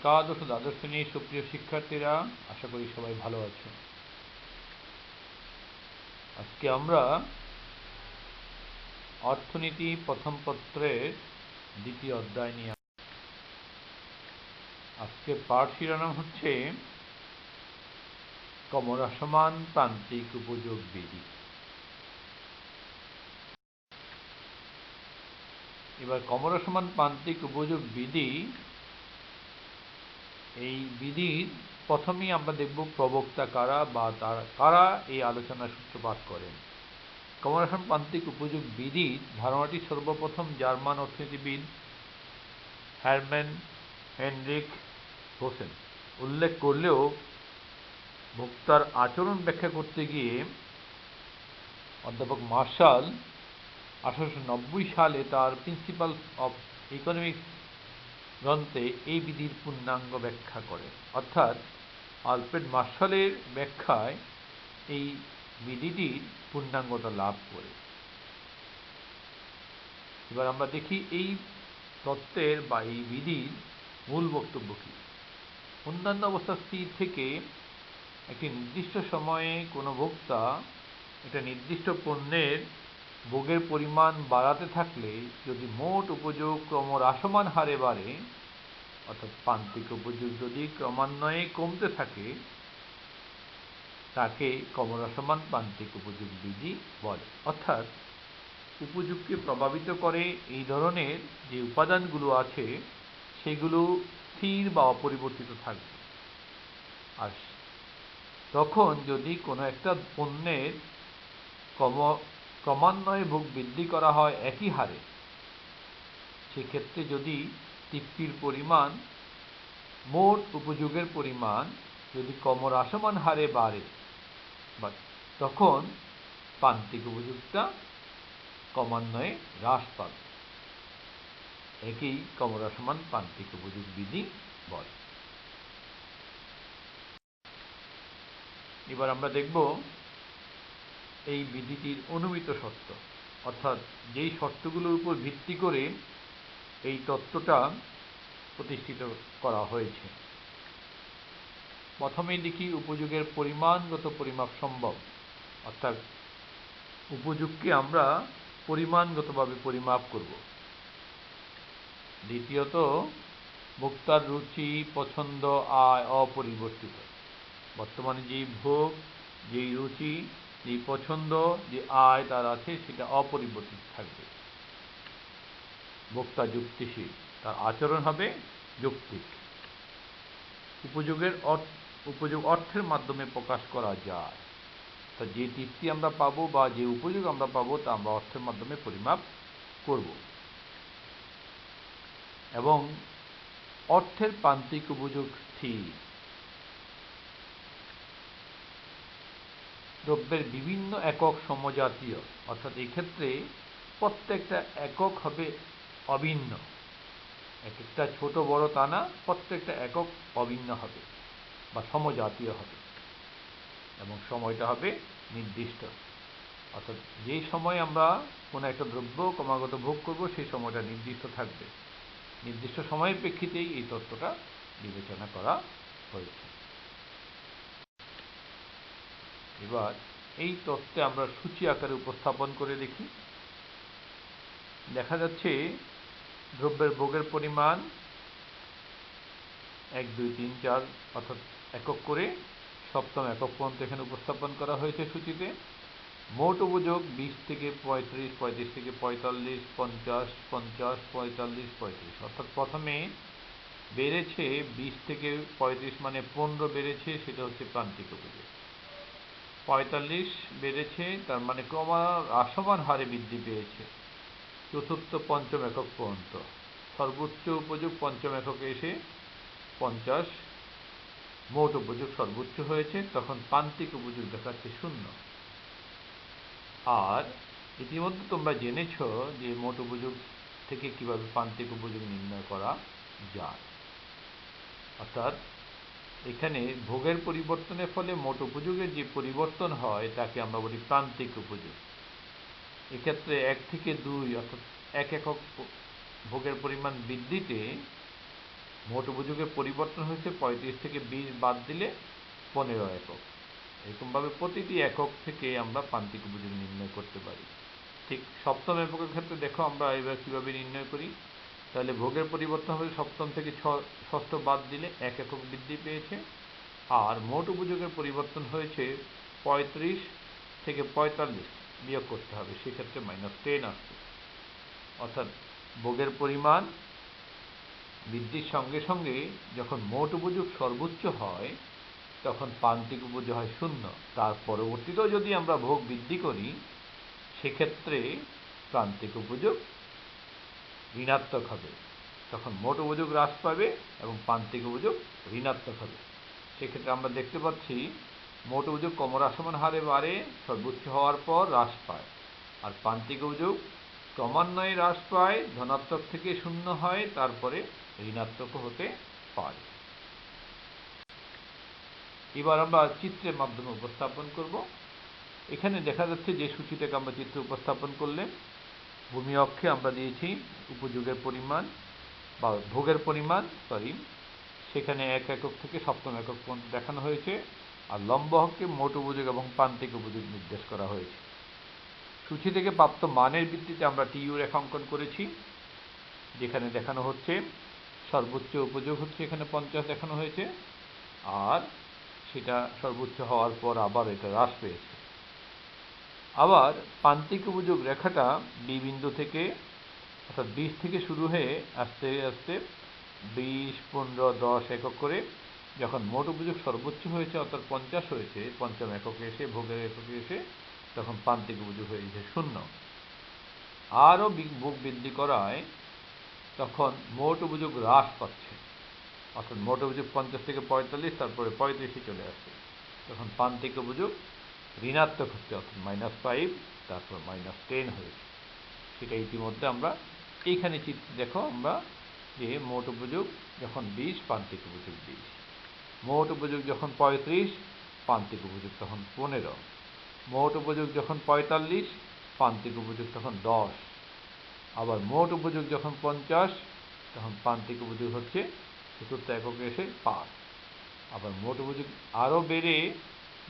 একাদশ ও দ্বাদশ শ্রেণীর সুপ্রিয় শিক্ষার্থীরা, আশা করি সবাই ভালো আছো। আজকে আমরা অর্থনীতি প্রথম পত্রের দ্বিতীয় অধ্যায় নিয়ে আজকে পাঠ শিরোনাম হচ্ছে ক্রমহ্রাসমান প্রান্তিক উপযোগ বিধি। এবার ক্রমহ্রাসমান প্রান্তিক উপযোগ বিধি, এই বিধির প্রথমেই আমরা দেখব প্রবক্তা কারা বা কারা এই আলোচনার সূত্রপাত করেন। ক্রমহ্রাসমান প্রান্তিক উপযোগ বিধির ধারণাটি সর্বপ্রথম জার্মান অর্থনীতিবিদ হারম্যান হেনরিক হোসেন উল্লেখ করলেও ভোক্তার আচরণ ব্যাখ্যা করতে গিয়ে অধ্যাপক মার্শাল 1890 সালে তার প্রিন্সিপালস অফ ইকোনমিক্স গ্রন্থে এই বিধির পূর্ণাঙ্গ ব্যাখ্যা করেন। অর্থাৎ আলফ্রেড মার্শালের ব্যাখ্যায় এই বিধিটির পূর্ণাঙ্গতা লাভ করে। এবার আমরা দেখি এই তত্ত্বের বা এই বিধির মূল বক্তব্য কি। অন্যান্য অবস্থা স্থির থেকে একটি নির্দিষ্ট সময়ে কোনো ভোক্তা একটা নির্দিষ্ট পণ্যের ভোগের পরিমাণ বাড়াতে থাকলে যদি মোট উপযোগ ক্রমহ্রাসমান হারে বাড়ে, অর্থাৎ প্রান্তিক উপযোগ যদি ক্রমান্বয়ে কমতে থাকে, তাকে ক্রমহ্রাসমান প্রান্তিক উপযোগ বিধি বলে। অর্থাৎ উপযোগকে প্রভাবিত করে এই ধরনের যে উপাদানগুলো আছে সেগুলো স্থির বা অপরিবর্তিত থাকবে। আর তখন যদি কোনো একটা পণ্যের ক্রমান্বয়ে ভোগ বৃদ্ধি করা হয় একই হারে, সেক্ষেত্রে যদি তৃপ্তির পরিমাণ, মোট উপযোগের পরিমাণ যদি ক্রমহ্রাসমান হারে বাড়ে, তখন প্রান্তিক উপযোগটা ক্রমান্বয়ে হ্রাস পাবে। একেই ক্রমহ্রাসমান প্রান্তিক উপযোগ বিধি বলে। এবার আমরা দেখব এই বিধিটির অনুমিত শর্ত, অর্থাৎ যেই শর্তগুলোর উপর ভিত্তি করে এই তত্ত্বটা প্রতিষ্ঠিত করা হয়েছে। প্রথমেই দেখি উপযোগের পরিমাণগত পরিমাপ সম্ভব, অর্থাৎ উপযোগকে আমরা পরিমাণগতভাবে পরিমাপ করব। দ্বিতীয়ত, ভোক্তার রুচি, পছন্দ, আয় অপরিবর্তিত। বর্তমানে যেই ভোগ, যেই রুচি, যেই পছন্দ, যে আয় তার আছে সেটা অপরিবর্তিত থাকবে। ভোক্তা যুক্তিশীল, তার আচরণ হবে যৌক্তিক। উপযোগ অর্থের মাধ্যমে প্রকাশ করা যায়, তা যে তৃপ্তি আমরা পাবো বা যে উপযোগ আমরা পাবো তা আমরা অর্থের মাধ্যমে পরিমাপ করব। এবং অর্থের প্রান্তিক উপযোগ স্থির। দ্রব্যের বিভিন্ন একক সমজাতীয়, অর্থাৎ এক্ষেত্রে প্রত্যেকটা একক হবে অভিন্ন, এক একটা ছোট বড় তা না, প্রত্যেকটা একক অভিন্ন হবে বা সমজাতীয় হবে, এবং সময়টা হবে নির্দিষ্ট। অর্থাৎ যেই সময় আমরা কোনো একটা দ্রব্য ক্রমাগত ভোগ করব সেই সময়টা নির্দিষ্ট থাকবে। নির্দিষ্ট সময়ের প্রেক্ষিতেই এই তত্ত্বটা বিবেচনা করা হয়েছে। এবার এই তত্ত্বে আমরা সূচি আকারে উপস্থাপন করে দেখি। দেখা যাচ্ছে দ্রব্যের ভোগের পরিমাণ 1, 2, 3, 4 অর্থাৎ একক করে সপ্তম একক পর্যন্ত এখানে উপস্থাপন করা হয়েছে সূচিতে। মোট উপযোগ 20 থেকে 35, 35 থেকে 45, 50, 50, 45, 35। অর্থাৎ প্রথমে বেড়েছে 20 থেকে 35, মানে 15 বেড়েছে, সেটা হচ্ছে প্রান্তিক উপযোগ। 45 বেড়েছে, তার মানে ক্রমহ্রাসমান হারে বৃদ্ধি পেয়েছে চতুর্থ পঞ্চম একক পর্যন্ত। সর্বোচ্চ উপযোগ পঞ্চম এককে এসে 50, মোট উপযোগ সর্বোচ্চ হয়েছে, তখন প্রান্তিক উপযোগ দেখাচ্ছে 0। আর ইতিমধ্যে তোমরা জেনেছ যে মোট উপযোগ থেকে কিভাবে প্রান্তিক উপযোগ নির্ণয় করা যায়। অর্থাৎ এখানে ভোগের পরিবর্তনের ফলে মোট উপযোগের যে পরিবর্তন হয় তাকে আমরা বলি প্রান্তিক উপযোগ। এক্ষেত্রে 1 থেকে 2 অর্থাৎ 1 একক ভোগের পরিমাণ বৃদ্ধিতে মোট উপযোগের পরিবর্তন হয়েছে 35 থেকে 20 বাদ দিলে 15 একক। এরকমভাবে প্রতিটি একক থেকে আমরা প্রান্তিক উপযোগ নির্ণয় করতে পারি। ঠিক সপ্তম এককের ক্ষেত্রে দেখো আমরা এবার কীভাবে নির্ণয় করি। তাহলে ভোগের পরিবর্তন হবে সপ্তম থেকে ষষ্ঠ বাদ দিলে 1 একক বৃদ্ধি পেয়েছে, আর মোট উপযোগের পরিবর্তন হয়েছে 35 থেকে 45 বিয়োগ করতে হবে, সেক্ষেত্রে -10 আসছে। অর্থাৎ ভোগের পরিমাণ বৃদ্ধির সঙ্গে সঙ্গে যখন মোট উপযোগ সর্বোচ্চ হয় তখন প্রান্তিক উপযোগ হয় 0। তার পরবর্তীতেও যদি আমরা ভোগ বৃদ্ধি করি সেক্ষেত্রে প্রান্তিক উপযোগ ঋণাত্মক হবে, তখন মোট উপযোগ হ্রাস পাবে এবং প্রান্তিক উপযোগ ঋণাত্মক হবে। সেক্ষেত্রে আমরা দেখতে পাচ্ছি মোট উপযোগ ক্রমহ্রাসমান হারে বাড়ে, সর্বোচ্চ হওয়ার পর হ্রাস পায়, আর প্রান্তিক উপযোগ ক্রমান্বয়ে হ্রাস পায়, ধনাত্মক থেকে 0 হয়, তারপরে ঋণাত্মক হতে পারে। এবার আমরা চিত্রের মাধ্যমে উপস্থাপন করব। এখানে দেখা যাচ্ছে যে সূচিটাকে আমরা চিত্রে উপস্থাপন করলে ভূমি অক্ষে আমরা দিয়েছি উপযোগের পরিমাণ বা ভোগের পরিমাণ সেখানে 1 একক থেকে সপ্তম একক পর্যন্ত দেখানো হয়েছে, আর লম্ব অক্ষে মোট উপযোগ এবং প্রান্তিক উপযোগ নির্দেশ করা হয়েছে। সূচি থেকে প্রাপ্ত মানের ভিত্তিতে আমরা টিইউ রেখাঙ্কন করেছি, যেখানে দেখানো হচ্ছে সর্বোচ্চ উপযোগ হচ্ছে এখানে 50 দেখানো হয়েছে, আর সেটা সর্বোচ্চ হওয়ার পর আবার এটা হ্রাস পেয়েছে। আবার প্রান্তিক উপযোগ রেখাটা বি বিন্দু থেকে অর্থাৎ 20 থেকে শুরু হয়ে আস্তে আস্তে 20, 15, 10 একক করে যখন মোট উপযোগ সর্বোচ্চ হয়েছে অর্থাৎ 50 হয়েছে, পঞ্চম এককে এসে ভোগের এককে এসে তখন প্রান্তিক উপযোগ হয়েছে 0। আরও ভোগ বৃদ্ধি করায় তখন মোট উপযোগ হ্রাস পাচ্ছে, অর্থাৎ মোট উপযোগ 50 থেকে 45, তারপরে 35 চলে আসছে, তখন প্রান্তিক উপযোগ ঋণাত্মক হচ্ছে, অর্থাৎ -5, তারপর -10 হয়েছে। সেটা ইতিমধ্যে আমরা এইখানে চিত্রে দেখো আমরা যে মোট উপযোগ যখন 20, প্রান্তিক উপযোগ 20, মোট উপযোগ যখন 35, প্রান্তিক উপযোগ তখন 15, মোট উপযোগ যখন 45, প্রান্তিক উপযোগ তখন 10, আবার মোট উপযোগ যখন 50 তখন প্রান্তিক উপযোগ হচ্ছে চতুর্থ এককে এসে 5, আবার মোট উপযোগ আরও বেড়ে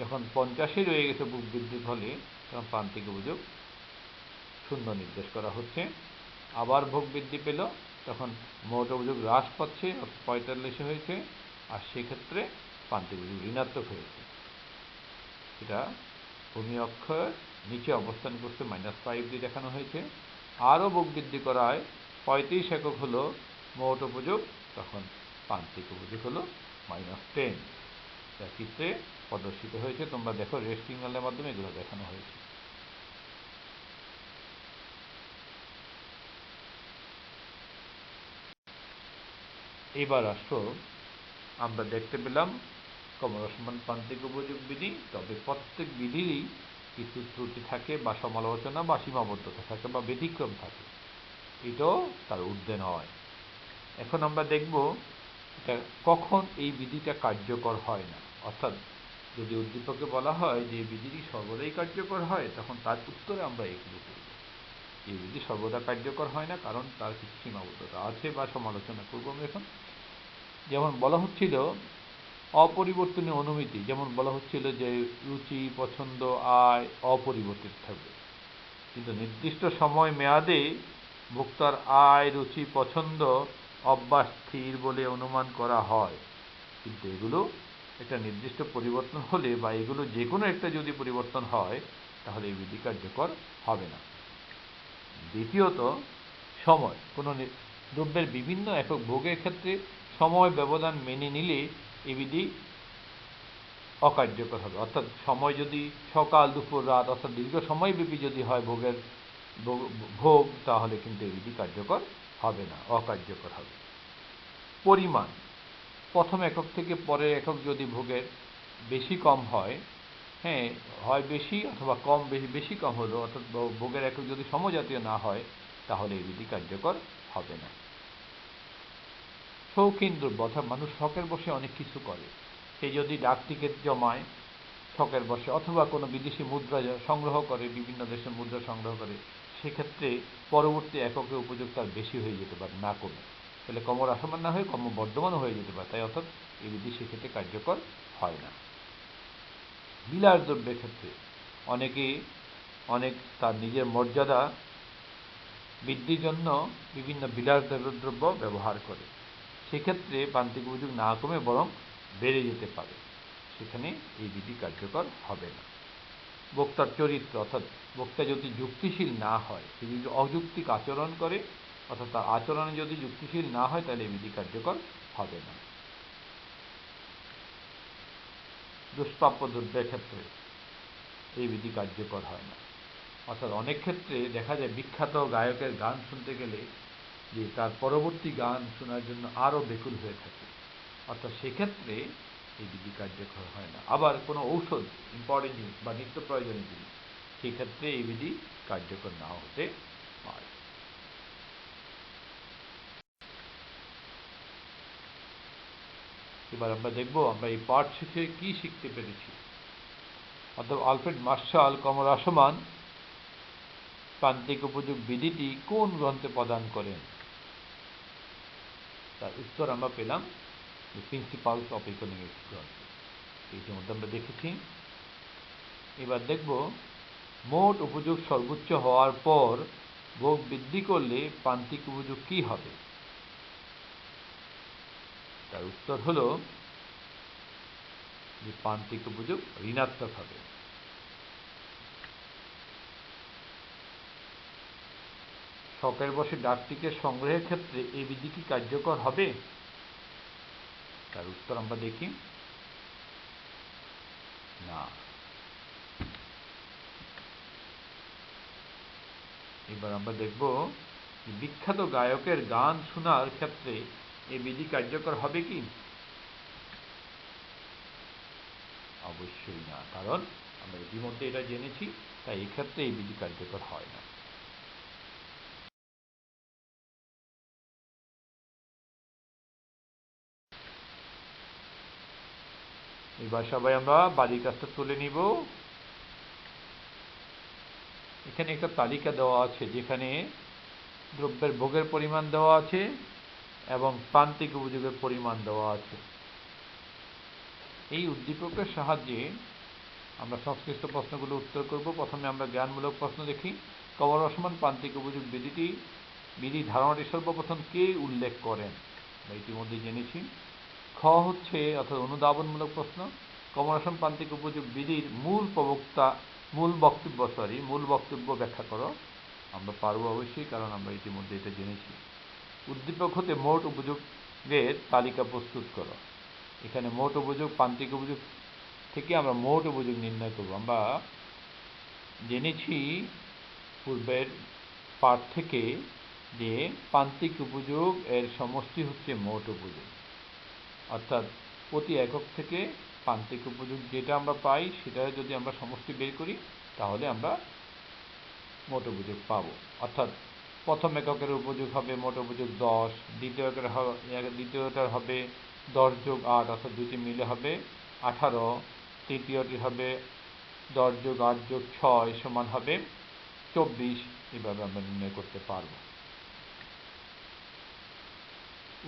যখন 50 রয়ে গেছে ভোগ বৃদ্ধির ফলে তখন প্রান্তিক উপযোগ 0 নির্দেশ করা হচ্ছে। আবার ভোগ বৃদ্ধি পেল তখন মোট উপযোগ হ্রাস পাচ্ছে, 45 হয়েছে, আর সেক্ষেত্রে প্রান্তিক উপযোগ ঋণাত্মক হয়েছে। এটা ভূমি অক্ষের নিচে অবস্থান করতে -5 দিয়ে দেখানো হয়েছে। আরও ভোগ বৃদ্ধি করায় 35 একক হলো মোট উপযোগ, তখন প্রান্তিক উপযোগ হলো -10। যা চিত্রে প্রদর্শিত হয়েছে, তোমরা দেখো রেড সিগন্যালের মাধ্যমে এগুলো দেখানো হয়েছে। এবার আসো আমরা দেখতে পেলাম ক্রমহ্রাসমান প্রান্তিক উপযোগ বিধি, তবে প্রত্যেক বিধিরই কিছু ত্রুটি থাকে বা সমালোচনা বা সীমাবদ্ধতা থাকে বা ব্যতিক্রম থাকে, এটাও তার ঊর্ধ্বে নয়। এখন আমরা দেখব এটা কখন এই বিধিটা কার্যকর হয় না, অর্থাৎ যদি উদ্দীপকে বলা হয় যে এই বিধিটি সর্বদাই কার্যকর হয়, তখন তার উত্তরে আমরা এগুলো করব। এই বিধি সর্বদা কার্যকর হয় না, কারণ তার কিছু সীমাবদ্ধতা আছে বা সমালোচনা করব আমরা এখন। যেমন বলা হচ্ছিল অপরিবর্তনীয় অনুমিতি, যেমন বলা হচ্ছিল যে রুচি, পছন্দ, আয় অপরিবর্তিত থাকবে, কিন্তু নির্দিষ্ট সময় মেয়াদে ভোক্তার আয়, রুচি, পছন্দ, অভ্যাস স্থির বলে অনুমান করা হয়, কিন্তু এগুলো একটা নির্দিষ্ট পরিবর্তন হলে বা এগুলো যে কোনো একটা যদি পরিবর্তন হয় তাহলে এই বিধি কার্যকর হবে না। দ্বিতীয়ত, সময়, কোনো দ্রব্যের বিভিন্ন একক ভোগের ক্ষেত্রে সময় ব্যবধান মেনে নিলে এই বিধি অকার্যকর হবে, অর্থাৎ সময় যদি সকাল, দুপুর, রাত অর্থাৎ দীর্ঘ সময়ব্যাপী যদি হয় ভোগের ভোগ, তাহলে কিন্তু এই বিধি কার্যকর হবে না, অকার্যকর হবে। পরিমাণ, প্রথম একক থেকে পরের একক যদি ভোগের বেশি কম হয়, হয় বেশি অথবা কম, বেশি কম হলো, অর্থাৎ ভোগের একক যদি সমজাতীয় না হয় তাহলে এই বিধি কার্যকর হবে না। শৌখিন দ্রব্য, অর্থাৎ মানুষ শখের বসে অনেক কিছু করে, সে যদি ডাক টিকিট জমায় শখের বসে অথবা কোনো বিদেশি মুদ্রা সংগ্রহ করে, বিভিন্ন দেশের মুদ্রা সংগ্রহ করে, সেক্ষেত্রে পরবর্তী এককে উপযোগ তার বেশি হয়ে যেতে পারে, না কমে। তাহলে ক্রমহ্রাসমান না হয়ে ক্রমবর্ধমান হয়ে যেতে পারে, তাই অর্থাৎ এই বিধি সেক্ষেত্রে কার্যকর হয় না। বিলাস দ্রব্যের ক্ষেত্রে অনেক তার নিজের মর্যাদা বৃদ্ধির জন্য বিভিন্ন বিলাস দ্রব্য ব্যবহার করে, সেক্ষেত্রে প্রান্তিক উপযোগ না কমে বরং বেড়ে যেতে পারে, সেখানে এই বিধি কার্যকর হবে না। বক্তার চরিত্র, অর্থাৎ বক্তা যদি যুক্তিশীল না হয়, যদি অযৌক্তিক আচরণ করে, অর্থাৎ তার আচরণে যদি যুক্তিশীল না হয়, তাহলে এই বিধি কার্যকর হবে না। দুষ্প্রাপ্য দ্রব্যের ক্ষেত্রে এই বিধি কার্যকর হয় না, অর্থাৎ অনেক ক্ষেত্রে দেখা যায় বিখ্যাত গায়কের গান শুনতে গেলে যে তার পরবর্তী গান শোনার জন্য আরও ব্যাকুল হয়ে থাকে, অর্থাৎ সেক্ষেত্রে এই বিধি কার্যকর হয় না। আবার কোনো ঔষধ, ইম্পর্টেন্ট জিনিস বা নিত্য প্রয়োজনীয় জিনিস, সেক্ষেত্রে এই বিধি কার্যকর নাও হতে পারে। এবার আমরা দেখব আমরা এই পাঠ শিখে কি শিখতে পেরেছি। অর্থাৎ আলফ্রেড মার্শাল ক্রমহ্রাসমান প্রান্তিক উপযোগ বিধিটি কোন গ্রন্থে প্রদান করেন? তার উত্তর আমরা পেলাম প্রিন্সিপালস অফ ইকোনমিক্স গ্রন্থে, ইতিমধ্যে আমরা দেখেছি। এবার দেখব মোট উপযোগ সর্বোচ্চ হওয়ার পর ভোগ বৃদ্ধি করলে প্রান্তিক উপযোগ কি হবে? তার উত্তর হল যে প্রান্তিক উপযোগ ঋণাত্মক হবে। শখের বশে ডাক টিকিট সংগ্রহের ক্ষেত্রে এই বিধি কি কার্যকর হবে? তার উত্তর আমরা দেখি না। এবার আমরা দেখব বিখ্যাত গায়কের গান শোনার ক্ষেত্রে এই বিধি কার্যকর হবে কি? অবশ্যই না, কারণ আমরা ইতিমধ্যে এটা জেনেছি, তাই এক্ষেত্রে এই বিধি কার্যকর হয় না। এবার সবাই আমরা বাড়ির কাজটা তুলে নিব। এখানে একটা তালিকা দেওয়া আছে, যেখানে দ্রব্যের ভোগের পরিমাণ দেওয়া আছে এবং প্রান্তিক উপযোগের পরিমাণ দেওয়া আছে। এই উদ্দীপকের সাহায্যে আমরা সংশ্লিষ্ট প্রশ্নগুলো উত্তর করব। প্রথমে আমরা জ্ঞানমূলক প্রশ্ন দেখি। ক্রমহ্রাসমান প্রান্তিক উপযোগ বিধি ধারণাটি সর্বপ্রথম কে উল্লেখ করেন? আমরা ইতিমধ্যে জেনেছি। খ হচ্ছে অর্থাৎ অনুধাবনমূলক প্রশ্ন, ক্রমহ্রাসমান প্রান্তিক উপযোগ বিধির মূল বক্তব্য ব্যাখ্যা করো। আমরা পারবো অবশ্যই, কারণ আমরা ইতিমধ্যে এটা জেনেছি। উদ্দীপক হতে মোট উপযোগের তালিকা প্রস্তুত করো। এখানে মোট উপযোগ, প্রান্তিক উপযোগ থেকে আমরা মোট উপযোগ নির্ণয় করব। আমরা জেনেছি পূর্বের পাঠ থেকে যে প্রান্তিক উপযোগ এর সমষ্টি হচ্ছে মোট উপযোগ, অর্থাৎ প্রতি একক থেকে প্রান্তিক উপযোগ যেটা আমরা পাই সেটা যদি আমরা সমষ্টি বের করি, তাহলে আমরা মোট উপযোগ পাব। অর্থাৎ প্রথম এককের উপযোগ হবে মোট উপযোগ 10, দ্বিতীয়টার হবে 10 যোগ 8, অর্থাৎ দুটি মিলে হবে 18, তৃতীয়টি হবে 10 যোগ 8 যোগ 6 সমান হবে 24। এভাবে আমরা নির্ণয় করতে পারব।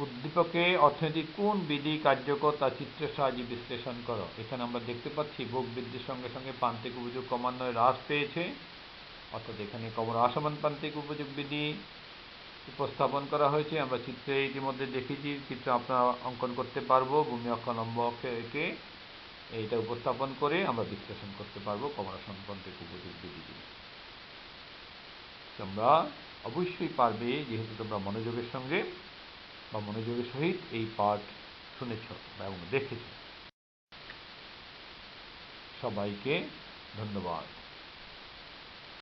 উদ্দীপকে অর্থনৈতিক কোন বিধি কার্যকর তা চিত্রের সাহায্যে বিশ্লেষণ করো। এখানে আমরা দেখতে পাচ্ছি ভোগ বৃদ্ধির সঙ্গে সঙ্গে প্রান্তিক উপযোগ ক্রমান্বয়ে হ্রাস পেয়েছে, অর্থাৎ এখানে ক্রমহ্রাসমান প্রান্তিক উপযোগ বিধি উপস্থাপন করা হয়েছে। আমরা চিত্রে ইতিমধ্যে দেখেছি, চিত্র আপনারা অঙ্কন করতে পারবো। ভূমি অক্ষ লম্ব অক্ষে এঁকে এইটা উপস্থাপন করে আমরা বিশ্লেষণ করতে পারবো ক্রমহ্রাসমান প্রান্তিক উপযোগ বিধিটি। তোমরা অবশ্যই পারবে, যেহেতু তোমরা মনোযোগের সহিত এই পাঠ শুনেছ এবং দেখেছ। সবাইকে ধন্যবাদ।